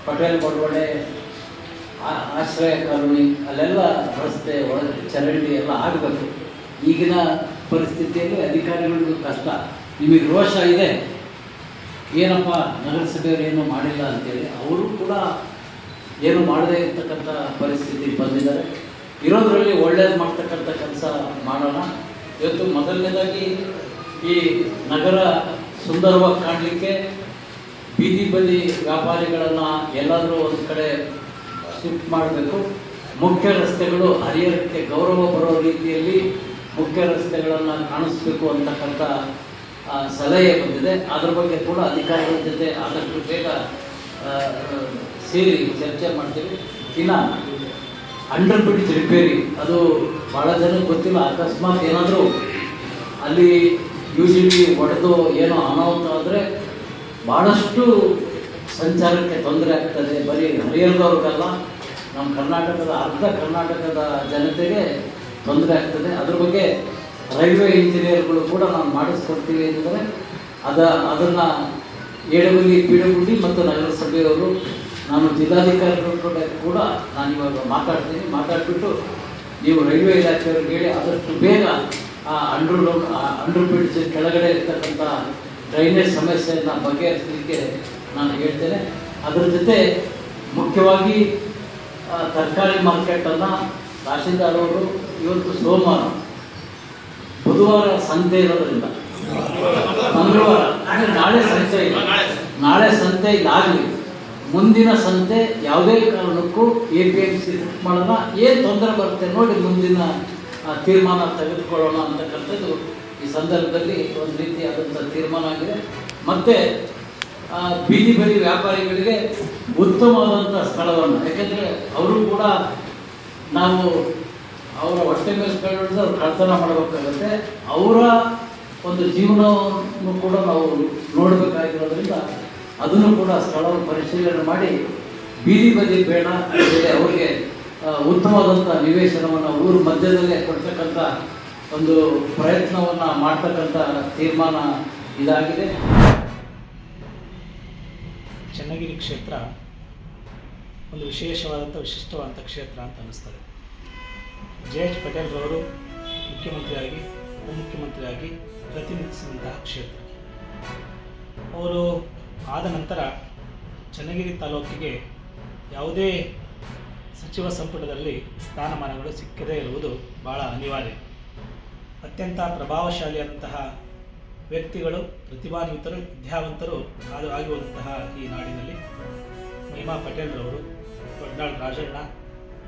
ಪಟೇಲ್ ಬಡವಣೆ, ಆಶ್ರಯ ಕಾಲೋನಿ ಅಲ್ಲೆಲ್ಲ ರಸ್ತೆ ಒಳಗೆ ಚರಂಡಿ ಎಲ್ಲ ಆಗಬೇಕು. ಈಗಿನ ಪರಿಸ್ಥಿತಿಯಲ್ಲಿ ಅಧಿಕಾರಿಗಳಿಗೂ ಕಷ್ಟ. ನಿಮಗೆ ರೋಷ ಇದೆ, ಏನಪ್ಪ ನಗರಸಭೆಯವರು ಏನೂ ಮಾಡಿಲ್ಲ ಅಂತೇಳಿ. ಅವರು ಕೂಡ ಏನು ಮಾಡದೇ ಇರ್ತಕ್ಕಂಥ ಪರಿಸ್ಥಿತಿ ಬಂದಿದ್ದಾರೆ. ಇರೋದರಲ್ಲಿ ಒಳ್ಳೇದು ಮಾಡ್ತಕ್ಕಂಥ ಕೆಲಸ ಮಾಡೋಣ. ಇವತ್ತು ಮೊದಲನೇದಾಗಿ ಈ ನಗರ ಸುಂದರವಾಗಿ ಕಾಣಲಿಕ್ಕೆ ಬೀದಿ ಬದಿ ವ್ಯಾಪಾರಿಗಳನ್ನು ಎಲ್ಲಾದರೂ ಒಂದು ಕಡೆ ಶಿಫ್ಟ್ ಮಾಡಬೇಕು. ಮುಖ್ಯ ರಸ್ತೆಗಳು ಹರಿಹರಕ್ಕೆ ಗೌರವ ಬರೋ ರೀತಿಯಲ್ಲಿ ಮುಖ್ಯ ರಸ್ತೆಗಳನ್ನು ಕಾಣಿಸ್ಬೇಕು ಅಂತಕ್ಕಂಥ ಸಲಹೆ ಬಂದಿದೆ. ಅದ್ರ ಬಗ್ಗೆ ಕೂಡ ಅಧಿಕಾರಿಗಳ ಜೊತೆ ಆದಷ್ಟು ಬೇಗ ಸೇರಿ ಚರ್ಚೆ ಮಾಡ್ತೀವಿ. ಇನ್ನು ಅಂಡರ್ ಬ್ರಿಡ್ಜ್ ರಿಪೇರಿ, ಅದು ಭಾಳ ಜನಕ್ಕೆ ಗೊತ್ತಿಲ್ಲ. ಅಕಸ್ಮಾತ್ ಏನಾದರೂ ಅಲ್ಲಿ ಯೂಶಲಿ ಒಡೆದು ಏನೋ ಅನಾಹುತ ಆದರೆ ಭಾಳಷ್ಟು ಸಂಚಾರಕ್ಕೆ ತೊಂದರೆ ಆಗ್ತದೆ. ಬರೀ ಹರಿಹರದವ್ರಿಗಲ್ಲ, ನಮ್ಮ ಕರ್ನಾಟಕದ ಅರ್ಧ ಕರ್ನಾಟಕದ ಜನತೆಗೆ ತೊಂದರೆ ಆಗ್ತದೆ. ಅದ್ರ ಬಗ್ಗೆ ರೈಲ್ವೆ ಇಂಜಿನಿಯರ್ಗಳು ಕೂಡ ನಾವು ಮಾಡಿಸ್ಕೊಡ್ತೀವಿ ಅಂದರೆ ಅದನ್ನು ಎಡಗುಲಿ ಪಿಡಗುಲಿ ಮತ್ತು ನಗರಸಭೆಯವರು, ನಾನು ಜಿಲ್ಲಾಧಿಕಾರಿಗಳು ಕೂಡ ನಾನು ಇವಾಗ ಮಾತಾಡ್ಬಿಟ್ಟು ನೀವು ರೈಲ್ವೆ ಇಲಾಖೆಯವ್ರಿಗೆ ಹೇಳಿ ಆದಷ್ಟು ಬೇಗ ಆ ಅಂಡರ್ ಬ್ರಿಡ್ಜ್ ಕೆಳಗಡೆ ಇರ್ತಕ್ಕಂಥ ಡ್ರೈನೇಜ್ ಸಮಸ್ಯೆಯನ್ನು ಬಗೆಹರಿಸಲಿಕ್ಕೆ ನಾನು ಹೇಳ್ತೇನೆ. ಅದರ ಜೊತೆ ಮುಖ್ಯವಾಗಿ ತರಕಾರಿ ಮಾರ್ಕೆಟನ್ನು ತಹಶೀಲ್ದಾರ್ ಅವರು ಇವತ್ತು ಸೋಮವಾರ, ಬುಧವಾರ ಸಂತೆ ಇರೋದ್ರಿಂದ ಮಂಗಳವಾರ ಅಂದರೆ ನಾಳೆ ಸಂತೆ ಇದಾಗಲಿ. ಮುಂದಿನ ಸಂತೆ ಯಾವುದೇ ಕಾರಣಕ್ಕೂ APMC ಮಾಡೋಣ. ಏನು ತೊಂದರೆ ಬರುತ್ತೆ ನೋಡಿ, ಮುಂದಿನ ತೀರ್ಮಾನ ತೆಗೆದುಕೊಳ್ಳೋಣ ಅಂತಕ್ಕಂಥದ್ದು ಈ ಸಂದರ್ಭದಲ್ಲಿ ಒಂದು ರೀತಿಯಾದಂಥ ತೀರ್ಮಾನ ಆಗಿದೆ. ಮತ್ತು ಬೀದಿ ಬದಿ ವ್ಯಾಪಾರಿಗಳಿಗೆ ಉತ್ತಮವಾದಂಥ ಸ್ಥಳವನ್ನು, ಯಾಕೆಂದರೆ ಅವರು ಕೂಡ ನಾವು ಅವರ ಹೊಟ್ಟೆ ಮೇಲೆ ಕಳೆದು ಅವ್ರು ಕಳ್ತನ ಮಾಡಬೇಕಾಗುತ್ತೆ. ಅವರ ಒಂದು ಜೀವನವನ್ನು ಕೂಡ ನಾವು ನೋಡಬೇಕಾಗಿರೋದ್ರಿಂದ ಅದನ್ನು ಕೂಡ ಸ್ಥಳವನ್ನು ಪರಿಶೀಲನೆ ಮಾಡಿ ಬೀದಿ ಬದಿ ಬೇಡ ಅಂತೇಳಿ ಅವರಿಗೆ ಉತ್ತಮವಾದಂಥ ನಿವೇಶನವನ್ನು ಊರ ಮಧ್ಯದಲ್ಲೇ ಕೊಡ್ತಕ್ಕಂಥ ಒಂದು ಪ್ರಯತ್ನವನ್ನು ಮಾಡ್ತಕ್ಕಂಥ ತೀರ್ಮಾನ ಇದಾಗಿದೆ. ಚನ್ನಗಿರಿ ಕ್ಷೇತ್ರ ಒಂದು ವಿಶಿಷ್ಟವಾದಂಥ ಕ್ಷೇತ್ರ ಅಂತ ಅನ್ನಿಸ್ತದೆ. JH ಪಟೇಲ್ರವರು ಮುಖ್ಯಮಂತ್ರಿಯಾಗಿ ಉಪಮುಖ್ಯಮಂತ್ರಿಯಾಗಿ ಪ್ರತಿನಿಧಿಸಿದಂತಹ ಕ್ಷೇತ್ರ. ಅವರು ಆದ ನಂತರ ಚನ್ನಗಿರಿ ತಾಲೂಕಿಗೆ ಯಾವುದೇ ಸಚಿವ ಸಂಪುಟದಲ್ಲಿ ಸ್ಥಾನಮಾನಗಳು ಸಿಕ್ಕದೇ ಇರುವುದು ಭಾಳ ಅನಿವಾರ್ಯ. ಅತ್ಯಂತ ಪ್ರಭಾವಶಾಲಿಯಾದಂತಹ ವ್ಯಕ್ತಿಗಳು, ಪ್ರತಿಭಾನ್ವಿತರು, ವಿದ್ಯಾವಂತರು ಆಗಿರುವಂತಹ ಈ ನಾಡಿನಲ್ಲಿ ಮಹಿಮಾ ಪಟೇಲ್ರವರು, ವಡ್ನಾಳ್ ರಾಜಣ್ಣ,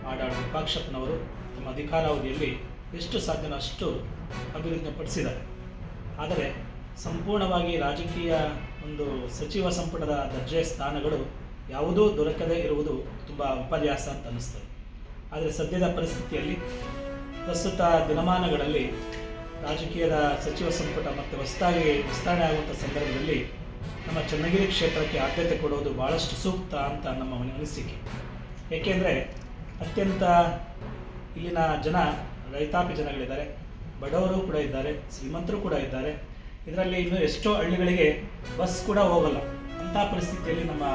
ಮಾಡಾಳ್ ವಿಪಾಕ್ಷಪ್ಪನವರು ತಮ್ಮ ಅಧಿಕಾರಾವಧಿಯಲ್ಲಿ ಎಷ್ಟು ಸಾಧ್ಯನೋ ಅಷ್ಟು ಅಭಿವೃದ್ಧಿಪಡಿಸಿದ್ದಾರೆ. ಆದರೆ ಸಂಪೂರ್ಣವಾಗಿ ರಾಜಕೀಯ ಒಂದು ಸಚಿವ ಸಂಪುಟದ ದರ್ಜೆಯ ಸ್ಥಾನಗಳು ಯಾವುದೂ ದೊರಕದೇ ಇರುವುದು ತುಂಬ ವಿಪರ್ಯಾಸ ಅಂತ ಅನ್ನಿಸ್ತದೆ. ಆದರೆ ಸದ್ಯದ ಪರಿಸ್ಥಿತಿಯಲ್ಲಿ, ಪ್ರಸ್ತುತ ದಿನಮಾನಗಳಲ್ಲಿ ರಾಜಕೀಯದ ಸಚಿವ ಸಂಪುಟ ಮತ್ತು ಹೊಸದಾಗಿ ವಿಸ್ತರಣೆ ಆಗುವಂಥ ಸಂದರ್ಭದಲ್ಲಿ ನಮ್ಮ ಚನ್ನಗಿರಿ ಕ್ಷೇತ್ರಕ್ಕೆ ಆದ್ಯತೆ ಕೊಡುವುದು ಭಾಳಷ್ಟು ಸೂಕ್ತ ಅಂತ ನಮ್ಮ ಅನಿಸಿಕೆ. ಏಕೆಂದರೆ ಅತ್ಯಂತ ಇಲ್ಲಿನ ಜನ ರೈತಾಪಿ ಜನಗಳಿದ್ದಾರೆ, ಬಡವರು ಕೂಡ ಇದ್ದಾರೆ, ಶ್ರೀಮಂತರು ಕೂಡ ಇದ್ದಾರೆ. ಇದರಲ್ಲಿ ಇನ್ನೂ ಎಷ್ಟೋ ಹಳ್ಳಿಗಳಿಗೆ ಬಸ್ ಕೂಡ ಹೋಗಲ್ಲ. ಅಂಥ ಪರಿಸ್ಥಿತಿಯಲ್ಲಿ ನಮ್ಮ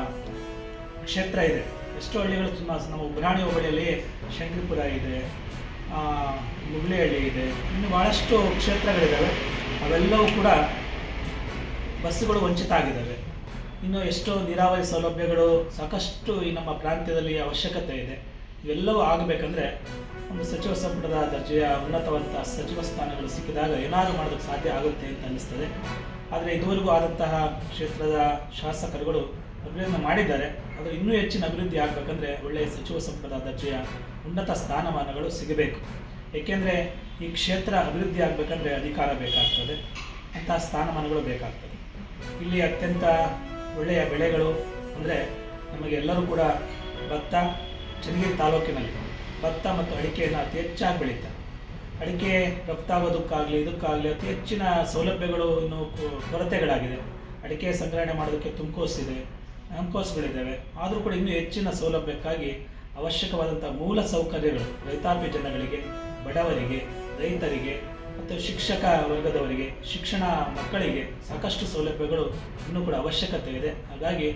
ಕ್ಷೇತ್ರ ಇದೆ. ಎಷ್ಟೋ ಹಳ್ಳಿಗಳು ನಮ್ಮ ಉಬ್ರಾಣಿ ಹೋಬಳಿಯಲ್ಲಿ ಶಂಕರಿಪುರ ಇದೆ, ಮುಗುಳಿಹಳ್ಳಿ ಇದೆ, ಇನ್ನು ಭಾಳಷ್ಟು ಕ್ಷೇತ್ರಗಳಿದ್ದಾವೆ. ಅವೆಲ್ಲವೂ ಕೂಡ ಬಸ್ಸುಗಳು ವಂಚಿತ ಆಗಿದ್ದಾವೆ. ಇನ್ನು ಎಷ್ಟೋ ನೀರಾವರಿ ಸೌಲಭ್ಯಗಳು ಸಾಕಷ್ಟು ಈ ನಮ್ಮ ಪ್ರಾಂತ್ಯದಲ್ಲಿ ಅವಶ್ಯಕತೆ ಇದೆ. ಇವೆಲ್ಲವೂ ಆಗಬೇಕಂದ್ರೆ ಒಂದು ಸಚಿವ ಸಂಪುಟದ ದರ್ಜೆಯ ಉನ್ನತವಂತ ಸಚಿವ ಸ್ಥಾನಗಳು ಸಿಕ್ಕಿದಾಗ ಏನಾದರೂ ಮಾಡೋದಕ್ಕೆ ಸಾಧ್ಯ ಆಗುತ್ತೆ ಅಂತ ಅನ್ನಿಸ್ತದೆ. ಆದರೆ ಇದುವರೆಗೂ ಆದಂತಹ ಕ್ಷೇತ್ರದ ಶಾಸಕರುಗಳು ಅಭಿವೃದ್ಧಿ ಮಾಡಿದ್ದಾರೆ. ಅದು ಇನ್ನೂ ಹೆಚ್ಚಿನ ಅಭಿವೃದ್ಧಿ ಆಗಬೇಕಂದ್ರೆ ಒಳ್ಳೆಯ ಸಚಿವ ಸಂಪುಟದ ದರ್ಜೆಯ ಉನ್ನತ ಸ್ಥಾನಮಾನಗಳು ಸಿಗಬೇಕು. ಏಕೆಂದರೆ ಈ ಕ್ಷೇತ್ರ ಅಭಿವೃದ್ಧಿ ಆಗಬೇಕಂದ್ರೆ ಅಧಿಕಾರ ಬೇಕಾಗ್ತದೆ, ಅಂತಹ ಸ್ಥಾನಮಾನಗಳು ಬೇಕಾಗ್ತದೆ. ಇಲ್ಲಿ ಅತ್ಯಂತ ಒಳ್ಳೆಯ ಬೆಳೆಗಳು ಅಂದರೆ ನಮಗೆಲ್ಲರೂ ಕೂಡ ಭತ್ತ, ಚನ್ನಗಿರಿ ತಾಲೂಕಿನಲ್ಲಿ ಭತ್ತ ಮತ್ತು ಅಡಿಕೆಯನ್ನು ಅತಿ ಹೆಚ್ಚಾಗಿ ಬೆಳೀತಾರೆ. ಅಡಿಕೆ ರಫ್ತಾಗೋದಕ್ಕಾಗಲಿ ಇದಕ್ಕಾಗಲಿ ಅತಿ ಹೆಚ್ಚಿನ ಸೌಲಭ್ಯಗಳು ಇನ್ನೂ ಕೊರತೆಗಳಾಗಿದೆ. ಅಡಿಕೆ ಸಂಗ್ರಹಣೆ ಮಾಡೋದಕ್ಕೆ ತುಮಕೋಸಿದೆ, ಅಂಕೋಸ್ಗಳಿದ್ದಾವೆ. ಆದರೂ ಕೂಡ ಇನ್ನೂ ಹೆಚ್ಚಿನ ಸೌಲಭ್ಯಕ್ಕಾಗಿ ಅವಶ್ಯಕವಾದಂಥ ಮೂಲ ಸೌಕರ್ಯಗಳು ರೈತಾಪಿ ಜನಗಳಿಗೆ, ಬಡವರಿಗೆ, ರೈತರಿಗೆ ಮತ್ತು ಶಿಕ್ಷಕ ವರ್ಗದವರಿಗೆ, ಶಿಕ್ಷಣ ಮಕ್ಕಳಿಗೆ ಸಾಕಷ್ಟು ಸೌಲಭ್ಯಗಳು ಇನ್ನೂ ಕೂಡ ಅವಶ್ಯಕತೆ ಇದೆ. ಹಾಗಾಗಿ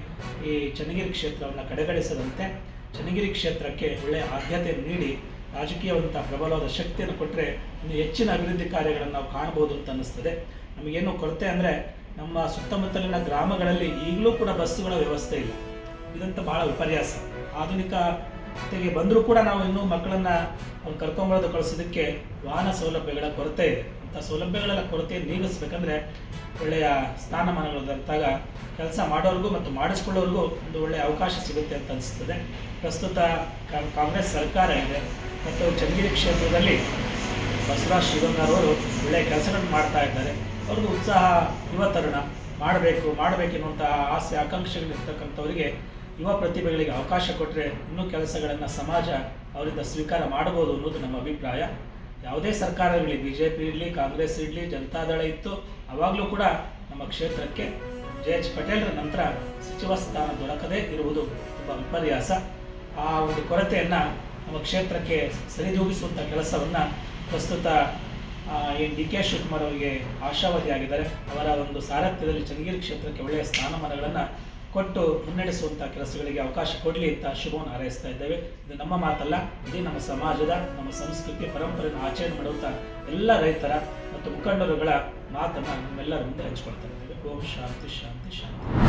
ಈ ಚನ್ನಗಿರಿ ಕ್ಷೇತ್ರವನ್ನು ಕಡೆಗಣಿಸದಂತೆ ಚನ್ನಗಿರಿ ಕ್ಷೇತ್ರಕ್ಕೆ ಒಳ್ಳೆಯ ಆದ್ಯತೆ ನೀಡಿ ರಾಜಕೀಯವಂತ ಪ್ರಬಲವಾದ ಶಕ್ತಿಯನ್ನು ಕೊಟ್ಟರೆ ಇನ್ನು ಹೆಚ್ಚಿನ ಅಭಿವೃದ್ಧಿ ಕಾರ್ಯಗಳನ್ನು ನಾವು ಕಾಣ್ಬೋದು ಅಂತ ಅನ್ನಿಸ್ತದೆ. ನಮಗೇನು ಕೊರತೆ ಅಂದರೆ ನಮ್ಮ ಸುತ್ತಮುತ್ತಲಿನ ಗ್ರಾಮಗಳಲ್ಲಿ ಈಗಲೂ ಕೂಡ ಬಸ್ಸುಗಳ ವ್ಯವಸ್ಥೆ ಇಲ್ಲ. ಇದಂತ ಭಾಳ ವಿಪರ್ಯಾಸ. ಆಧುನಿಕತೆಗೆ ಬಂದರೂ ಕೂಡ ನಾವು ಇನ್ನೂ ಮಕ್ಕಳನ್ನು ಕರ್ಕೊಂಬರೋದು ಕಳಿಸೋದಕ್ಕೆ ವಾಹನ ಸೌಲಭ್ಯಗಳ ಕೊರತೆ ಇದೆ. ಅಂಥ ಸೌಲಭ್ಯಗಳ ಕೊರತೆಯನ್ನು ನೀಗಿಸ್ಬೇಕಂದ್ರೆ ಒಳ್ಳೆಯ ಸ್ಥಾನಮಾನಗಳಂತಾಗ ಕೆಲಸ ಮಾಡೋರಿಗೂ ಮತ್ತು ಮಾಡಿಸ್ಕೊಳ್ಳೋರಿಗೂ ಒಂದು ಒಳ್ಳೆಯ ಅವಕಾಶ ಸಿಗುತ್ತೆ ಅಂತ ಅನಿಸ್ತದೆ. ಪ್ರಸ್ತುತ ಕಾಂಗ್ರೆಸ್ ಸರ್ಕಾರ ಇದೆ ಮತ್ತು ಚನ್ನಗಿರಿ ಕ್ಷೇತ್ರದಲ್ಲಿ ಬಸವರಾಜ್ ಶಿವಗಂಗಾರವರು ಒಳ್ಳೆಯ ಕೆಲಸಗಳನ್ನು ಮಾಡ್ತಾ ಇದ್ದಾರೆ. ಅವ್ರಿಗೂ ಉತ್ಸಾಹ, ಯುವ ತರುಣ ಮಾಡಬೇಕೆನ್ನುವಂಥ ಆಸೆ ಆಕಾಂಕ್ಷೆಗಳಿರ್ತಕ್ಕಂಥವರಿಗೆ, ಯುವ ಪ್ರತಿಭೆಗಳಿಗೆ ಅವಕಾಶ ಕೊಟ್ಟರೆ ಇನ್ನೂ ಕೆಲಸಗಳನ್ನು ಸಮಾಜ ಅವರಿಂದ ಸ್ವೀಕಾರ ಮಾಡಬಹುದು ಅನ್ನೋದು ನಮ್ಮ ಅಭಿಪ್ರಾಯ. ಯಾವುದೇ ಸರ್ಕಾರಗಳಿರಲಿ, BJP ಇರಲಿ, ಕಾಂಗ್ರೆಸ್ ಇರಲಿ, ಜನತಾದಳ ಇತ್ತು, ಆವಾಗಲೂ ಕೂಡ ನಮ್ಮ ಕ್ಷೇತ್ರಕ್ಕೆ JH ಪಟೇಲ್ರ ನಂತರ ಸಚಿವ ಸ್ಥಾನ ದೊರಕದೇ ಇರುವುದು ತುಂಬ ವಿಪರ್ಯಾಸ. ಆ ಒಂದು ಕೊರತೆಯನ್ನು ನಮ್ಮ ಕ್ಷೇತ್ರಕ್ಕೆ ಸರಿದೂಗಿಸುವಂಥ ಕೆಲಸವನ್ನು ಪ್ರಸ್ತುತ DK ಶಿವಕುಮಾರ್ ಅವರಿಗೆ ಆಶಾವಾದಿಯಾಗಿದ್ದಾರೆ. ಅವರ ಒಂದು ಸಾರಥ್ಯದಲ್ಲಿ ಚನ್ನಗಿರಿ ಕ್ಷೇತ್ರಕ್ಕೆ ಒಳ್ಳೆಯ ಸ್ಥಾನಮಾನಗಳನ್ನು ಕೊಟ್ಟು ಮುನ್ನಡೆಸುವಂಥ ಕೆಲಸಗಳಿಗೆ ಅವಕಾಶ ಕೊಡಲಿ ಅಂತ ಶುಭವನ್ನು ಹಾರೈಸ್ತಾ ಇದ್ದೇವೆ. ಇದು ನಮ್ಮ ಮಾತಲ್ಲ, ಇಡೀ ನಮ್ಮ ಸಮಾಜದ, ನಮ್ಮ ಸಂಸ್ಕೃತಿ ಪರಂಪರೆಯನ್ನು ಆಚರಣೆ ಮಾಡುವಂಥ ಎಲ್ಲ ರೈತರ ಮತ್ತು ಮುಖಂಡರುಗಳ ಮಾತನ್ನು ನಮ್ಮೆಲ್ಲರ ಮುಂದೆ ಹಂಚಿಕೊಳ್ತಾ ಇದ್ದೇವೆ. ಓಂ ಶಾಂತಿ ಶಾಂತಿ ಶಾಂತಿ.